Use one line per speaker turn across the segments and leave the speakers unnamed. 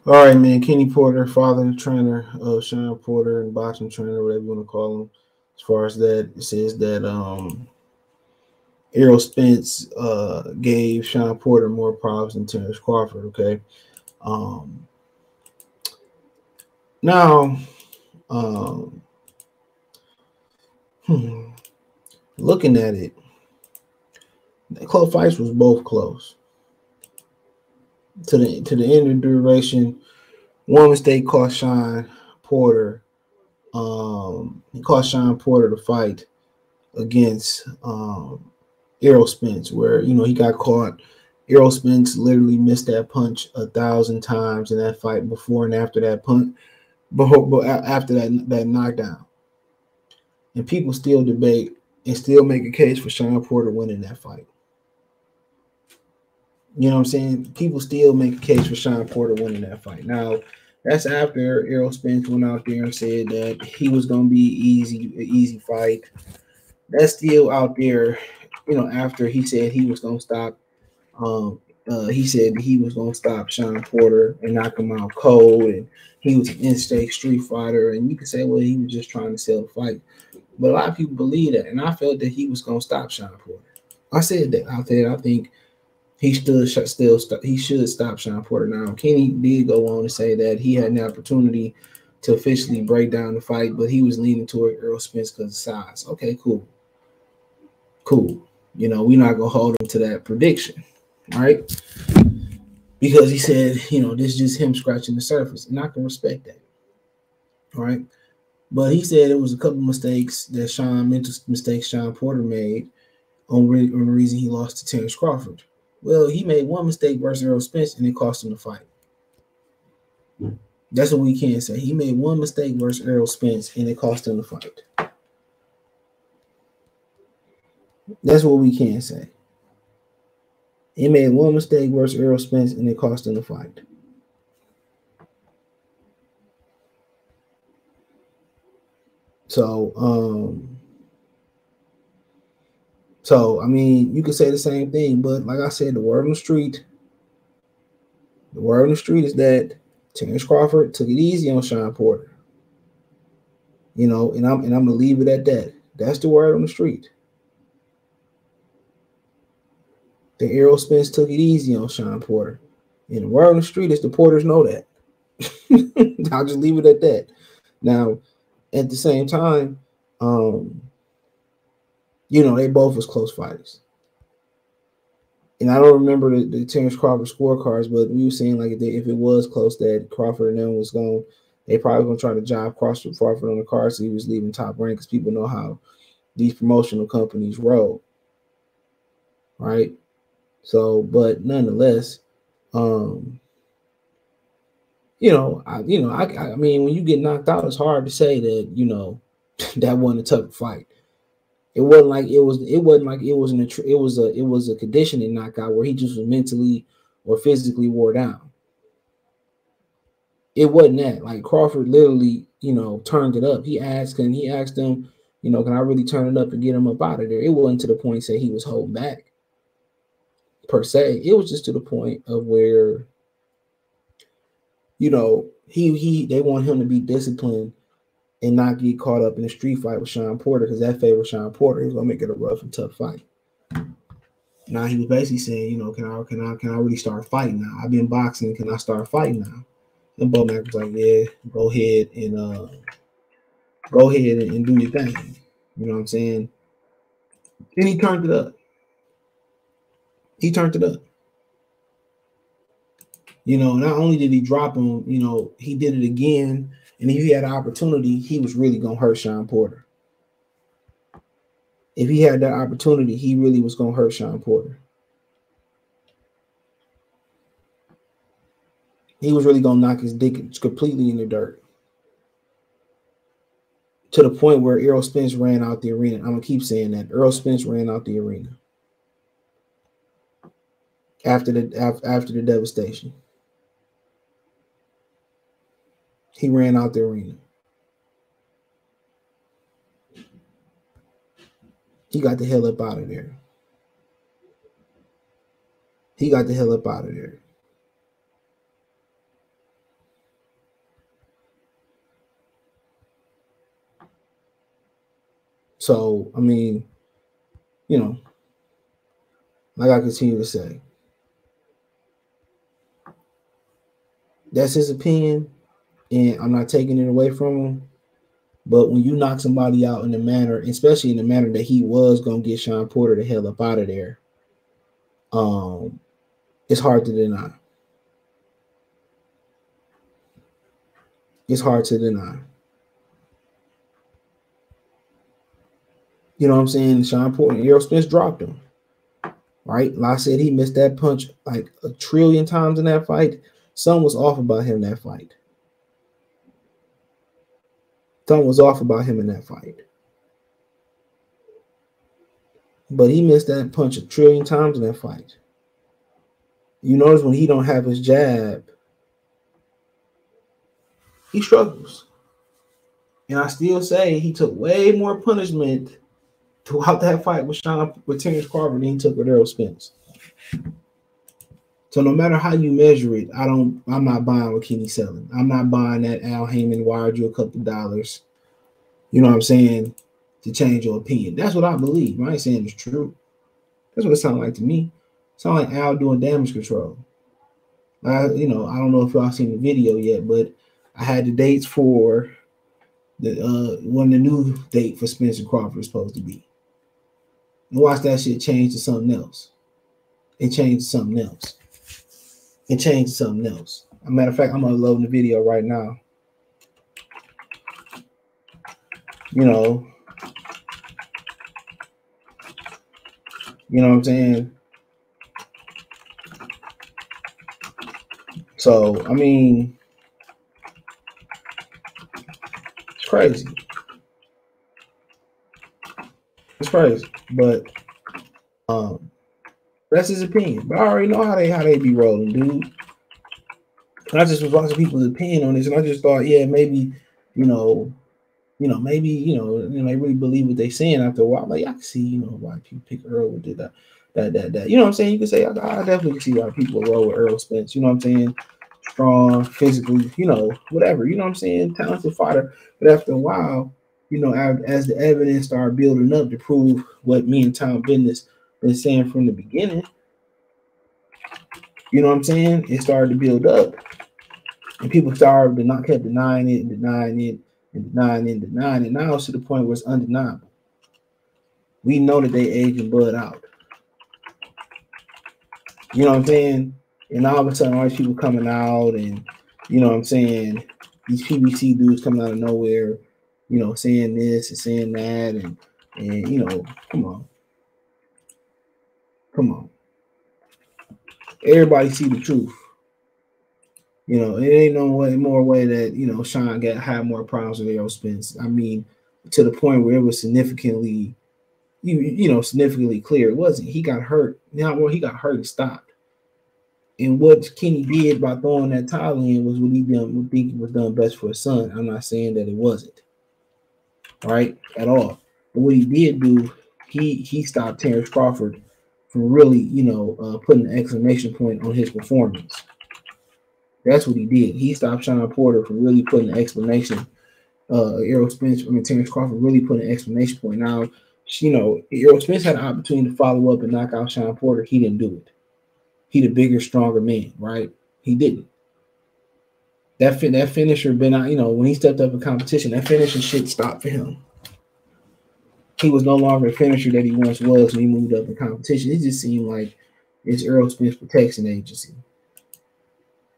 All right, man. Kenny Porter, father and trainer of Shawn Porter and boxing trainer, whatever you want to call him. As far as that, it says that Errol Spence gave Shawn Porter more props than Terence Crawford. Okay. Um, now, um, hmm, looking at it, the close fights was both close to the end of the duration. One mistake cost Shawn Porter. He cost Shawn Porter the fight against Errol Spence, where he got caught. Errol Spence literally missed that punch 1,000 times in that fight before and after that punch, after that knockdown, and people still debate and still make a case for Shawn Porter winning that fight. You know what I'm saying? People still make a case for Shawn Porter winning that fight. Now, that's after Errol Spence went out there and said that he was going to be an easy fight. That's still out there, after he said he was going to stop. He said he was going to stop Shawn Porter and knock him out cold, and he was an in-state street fighter. And you could say, well, he was just trying to sell the fight. But a lot of people believe that, and I felt that he was going to stop Shawn Porter. I said that out there. I think he he should stop Shawn Porter. Now, Kenny did go on to say that he had an opportunity to officially break down the fight, but he was leaning toward Errol Spence because of size. Okay, cool. We're not gonna hold him to that prediction, right? Because he said, this is just him scratching the surface, and I can respect that, all right? But he said it was a couple mistakes that Shawn Porter made on the reason he lost to Terence Crawford. Well, he made one mistake versus Errol Spence, and it cost him the fight. That's what we can say. He made one mistake versus Errol Spence, and it cost him the fight. That's what we can say. He made one mistake versus Errol Spence, and it cost him the fight. So I mean, you could say the same thing, but like I said, the word on the street is that Terence Crawford took it easy on Shawn Porter. And I'm gonna leave it at that. That's the word on the street. The Errol Spence took it easy on Shawn Porter. And the word on the street is the Porters know that. I'll just leave it at that. Now, at the same time, they both was close fighters. And I don't remember the Terence Crawford scorecards, but we were saying like if it was close that Crawford and them was going, they probably going to try to job Crawford on the card so he was leaving top rank because people know how these promotional companies roll, right? So, but nonetheless, I mean, when you get knocked out, it's hard to say that that wasn't a tough fight. It wasn't like it was a conditioning knockout where he just was mentally or physically wore down. It wasn't that. Like Crawford literally, turned it up. He asked him, can I really turn it up and get him up out of there? It wasn't to the point say he was holding back per se. It was just to the point of where, they want him to be disciplined and not get caught up in a street fight with Shawn Porter because that favors Shawn Porter. He's gonna make it a rough and tough fight. Now he was basically saying, can I really start fighting now? I've been boxing. Can I start fighting now? And Bo Mack was like, yeah, go ahead and do your thing. You know what I'm saying? And he turned it up. Not only did he drop him, he did it again. And if he had an opportunity, he was really going to hurt Shawn Porter. If he had that opportunity, he really was going to hurt Shawn Porter. He was really going to knock his dick completely in the dirt. To the point where Errol Spence ran out the arena. I'm going to keep saying that. Errol Spence ran out the arena. After the devastation. He ran out the arena. He got the hell up out of there. So, I mean, you know, like I continue to say, that's his opinion, and I'm not taking it away from him. But when you knock somebody out in the manner, especially in the manner that he was gonna get Shawn Porter the hell up out of there, um, it's hard to deny. It's hard to deny. You know what I'm saying? Shawn Porter and Errol Spence dropped him. Right? Like I said, he missed that punch like a trillion times in that fight. Something was off about him in that fight. Something was off about him in that fight. But he missed that punch a trillion times in that fight. You notice when he don't have his jab, he struggles. And I still say he took way more punishment throughout that fight with Terence Crawford than he took with Errol Spence. So no matter how you measure it, I'm not buying what Kenny's selling. I'm not buying that Al Heyman wired you a couple dollars. You know what I'm saying? To change your opinion. That's what I believe. I ain't saying it's true. That's what it sounds like to me. It sounds like Al doing damage control. I don't know if y'all seen the video yet, but I had the dates for the when the new date for Spence and Crawford is supposed to be. And watch that shit change to something else. It changed to something else. It changed to something else. As a matter of fact, I'm uploading the video right now. You know what I'm saying? So, I mean, it's crazy. It's crazy. But that's his opinion. But I already know how they be rolling, dude. And I just was watching people's opinion on this, and I just thought, yeah, maybe, maybe, they really believe what they're saying after a while. Like, I can see, why people pick Earl with that. You know what I'm saying? You can say, I definitely can see why people roll with Errol Spence. You know what I'm saying? Strong, physically, whatever. You know what I'm saying? Talented fighter. But after a while, as the evidence started building up to prove what me and Tom Business been saying from the beginning, you know what I'm saying? It started to build up. And people started to kept denying it and denying it and denying it and denying it. Now it's to the point where it's undeniable. We know that they aging Bud out. You know what I'm saying? And all of a sudden, all these people coming out, and you know what I'm saying? These PBC dudes coming out of nowhere, saying this and saying that, and come on. Everybody see the truth. It ain't no more way that Shawn had more problems with Errol Spence. I mean, to the point where it was significantly, significantly clear. It wasn't. He got hurt. Now, he got hurt and stopped. And what Kenny did by throwing that towel in was what he would think was done best for his son. I'm not saying that it wasn't, right, at all. But what he did do, he stopped Terence Crawford from really, putting an exclamation point on his performance. That's what he did. He stopped Shawn Porter from really putting an explanation. Errol Spence, Terence Crawford really put an exclamation point. Now, Errol Spence had an opportunity to follow up and knock out Shawn Porter. He didn't do it. He the bigger, stronger man, right? He didn't. That finisher been out, when he stepped up in competition, that finishing shit stopped for him. He was no longer a finisher that he once was when he moved up in competition. It just seemed like it's Errol Spence Protection Agency.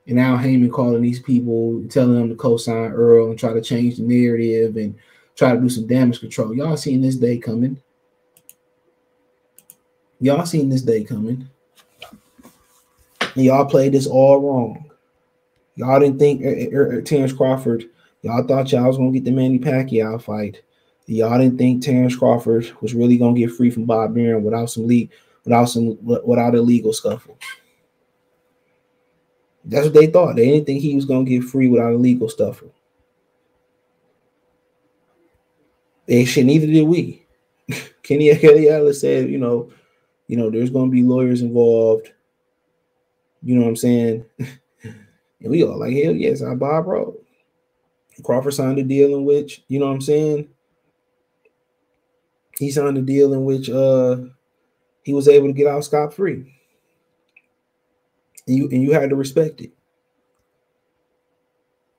And Al Heyman calling these people, telling them to co-sign Earl and try to change the narrative and try to do some damage control. Y'all seen this day coming. And y'all played this all wrong. Y'all didn't think Terence Crawford, y'all thought y'all was going to get the Manny Pacquiao fight. Y'all didn't think Terence Crawford was really going to get free from Bob Beran without a legal scuffle. That's what they thought. They didn't think he was going to get free without a legal scuffle. Neither did we. Kenny Ellis said, there's going to be lawyers involved. You know what I'm saying? And we all like, hell yes, I Bob Rowe. Crawford signed a deal in which, you know what I'm saying? He signed a deal in which he was able to get out scot-free. And you had to respect it.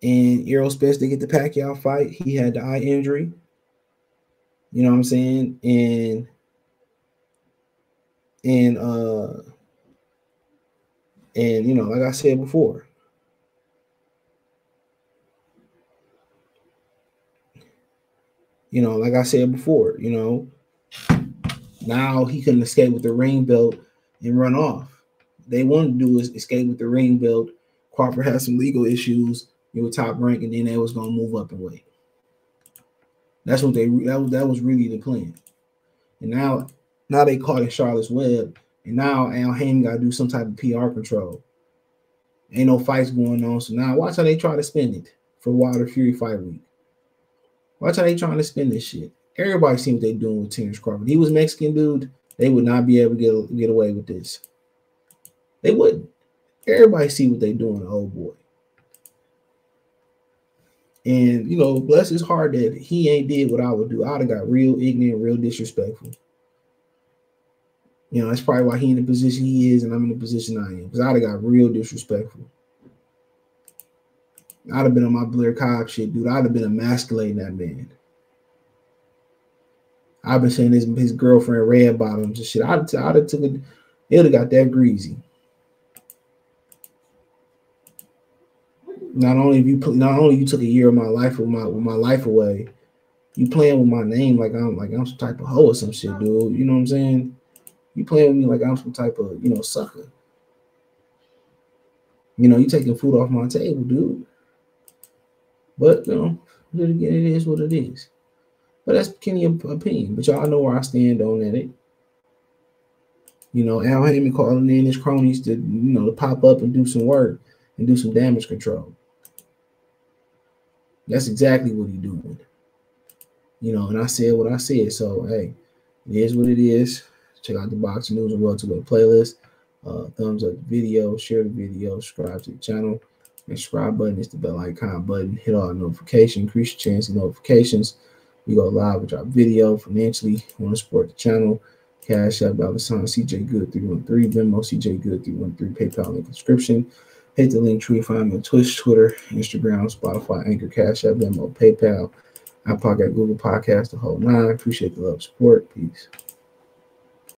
And Errol Spence did get the Pacquiao fight. He had the eye injury. You know what I'm saying? And you know, like I said before, now he couldn't escape with the ring belt and run off. They wanted to do is escape with the ring belt. Crawford had some legal issues. He was top rank, and then they was gonna move up and weight. That's what that was really the plan. And now they caught in Charlotte's Web, and now Al Haymon got to do some type of PR control. Ain't no fights going on, so now watch how they try to spin it for Wilder Fury fight week. Watch how they trying to spin this shit. Everybody seen what they doing with Terence Crawford. He was Mexican dude. They would not be able to get away with this. They wouldn't. Everybody see what they doing, old boy. And, you know, bless his heart that he ain't did what I would do. I'd have got real ignorant, real disrespectful. You know, that's probably why he in the position he is and I'm in the position I am. Because I'd have got real disrespectful. I'd have been on my Blair Cobb shit, dude. I'd have been emasculating that man. I've been saying his girlfriend red bottoms and shit. I'd have took it. It would have got that greasy. Not only you took a year of my life with my life away, you playing with my name like I'm some type of hoe or some shit, dude. You know what I'm saying? You playing with me like I'm some type of, you know, sucker. You know, you taking food off my table, dude. But, you know, it is what it is. But that's Kenny's opinion. But y'all know where I stand on it. You know, Al Haymon calling in his cronies to, you know, to pop up and do some work and do some damage control. That's exactly what he's doing. You know, and I said what I said. So, hey, it is what it is. Check out the Boxing News and Welterweight playlist. Thumbs up the video, share the video, subscribe to the channel. The subscribe button is the bell icon button. Hit all notifications, increase your chance of notifications. We go live with our video financially. Want to support the channel? Cash App, $CJ Good 313, Venmo CJ Good 313, PayPal link in the description. Hit the link tree, find me on Twitch, Twitter, Instagram, Spotify, Anchor, Cash App, Venmo, PayPal, Apple Podcast, Google Podcast, the whole nine. Appreciate the love, support. Peace.